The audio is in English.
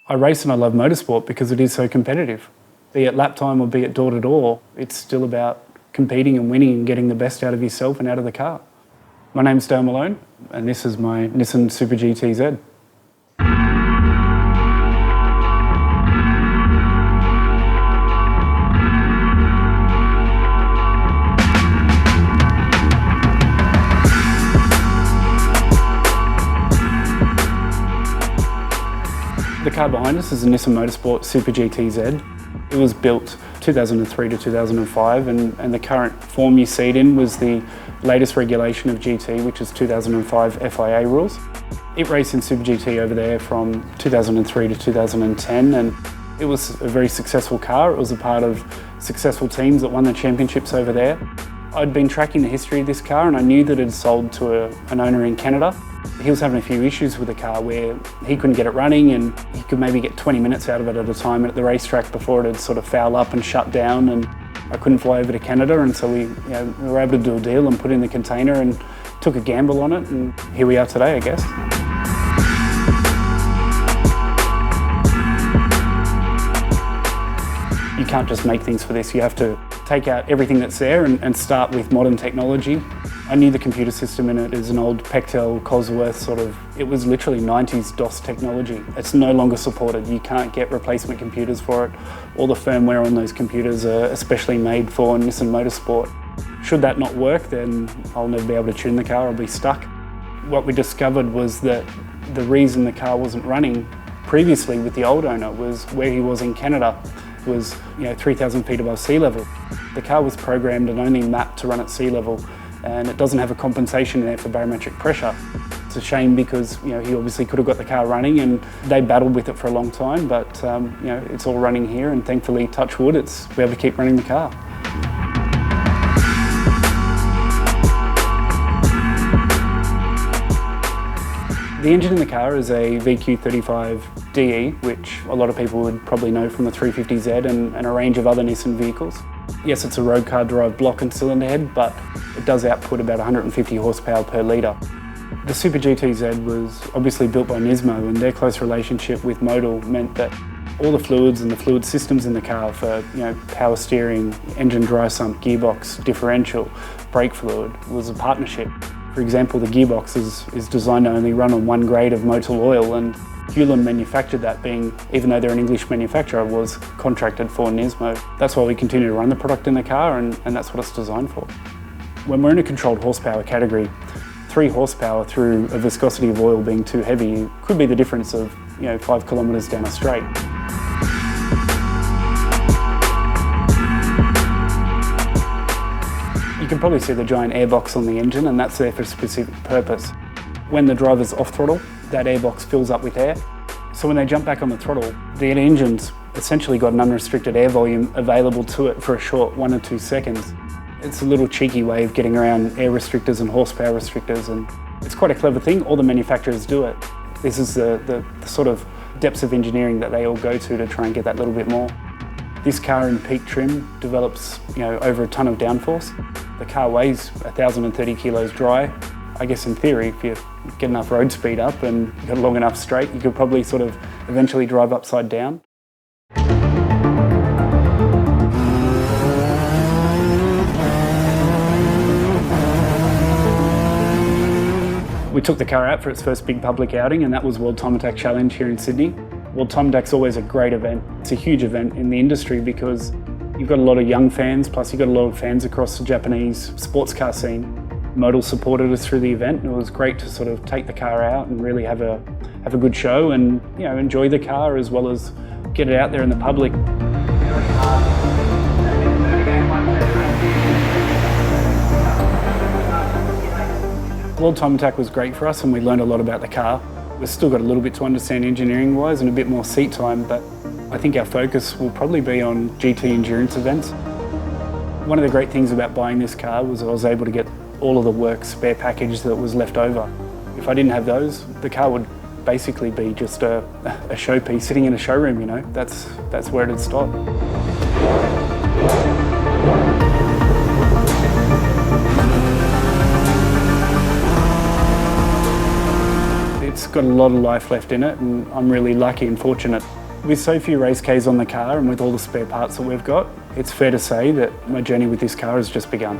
I race and I love motorsport because it is so competitive. Be it lap time or be it door to door, it's still about competing and winning and getting the best out of yourself and out of the car. My name's Malone and this is my Nissan Super GT Z. The car behind us is a Nissan Motorsport Super GT Z. It was built 2003 to 2005 and the current form you see it in was the latest regulation of GT, which is 2005 FIA rules. It raced in Super GT over there from 2003 to 2010 and it was a very successful car. It was a part of successful teams that won the championships over there. I'd been tracking the history of this car and I knew that it had sold to an owner in Canada. He was having a few issues with the car where he couldn't get it running and he could maybe get 20 minutes out of it at a time at the racetrack before it had sort of fouled up and shut down, and I couldn't fly over to Canada, and so we were able to do a deal and put it in the container and took a gamble on it, and here we are today, I guess. You can't just make things for this, you have to take out everything that's there and start with modern technology. I knew the computer system in it is an old Pectel, Cosworth sort of, it was literally 90s DOS technology. It's no longer supported. You can't get replacement computers for it. All the firmware on those computers are especially made for Nissan Motorsport. Should that not work, then I'll never be able to tune the car, I'll be stuck. What we discovered was that the reason the car wasn't running previously with the old owner was where he was in Canada was 3,000 feet above sea level. The car was programmed and only mapped to run at sea level, and it doesn't have a compensation in there for barometric pressure. It's a shame because he obviously could have got the car running, and they battled with it for a long time, but it's all running here, and thankfully, touch wood, we're able to keep running the car. The engine in the car is a VQ35DE, which a lot of people would probably know from the 350Z and a range of other Nissan vehicles. Yes, it's a road car drive block and cylinder head, but it does output about 150 horsepower per litre. The Super GT Z was obviously built by Nismo, and their close relationship with Motul meant that all the fluids and the fluid systems in the car for power steering, engine dry sump, gearbox, differential, brake fluid was a partnership. For example, the gearbox is designed to only run on one grade of Motul oil, and Hewland manufactured that, even though they're an English manufacturer, was contracted for Nismo. That's why we continue to run the product in the car, and that's what it's designed for. When we're in a controlled horsepower category, 3 horsepower through a viscosity of oil being too heavy could be the difference of 5 kilometres down a straight. You can probably see the giant airbox on the engine, and that's there for a specific purpose. When the driver's off throttle, that airbox fills up with air. So when they jump back on the throttle, the engine's essentially got an unrestricted air volume available to it for a short 1 or 2 seconds. It's a little cheeky way of getting around air restrictors and horsepower restrictors, and it's quite a clever thing. All the manufacturers do it. This is the sort of depths of engineering that they all go to try and get that little bit more. This car in peak trim develops over a tonne of downforce. The car weighs 1,030 kilos dry. I guess in theory, if you get enough road speed up and you've got a long enough straight, you could probably sort of eventually drive upside down. We took the car out for its first big public outing, and that was World Time Attack Challenge here in Sydney. World Time Attack's always a great event. It's a huge event in the industry because you've got a lot of young fans, plus you've got a lot of fans across the Japanese sports car scene. Motul supported us through the event, and it was great to sort of take the car out and really have a good show and enjoy the car as well as get it out there in the public. World Time Attack was great for us, and we learned a lot about the car. We've still got a little bit to understand engineering-wise and a bit more seat time, but I think our focus will probably be on GT endurance events. One of the great things about buying this car was I was able to get all of the work spare package that was left over. If I didn't have those, the car would basically be just a showpiece sitting in a showroom, That's where it'd stop. got a lot of life left in it, and I'm really lucky and fortunate. With so few race Ks on the car and with all the spare parts that we've got, it's fair to say that my journey with this car has just begun.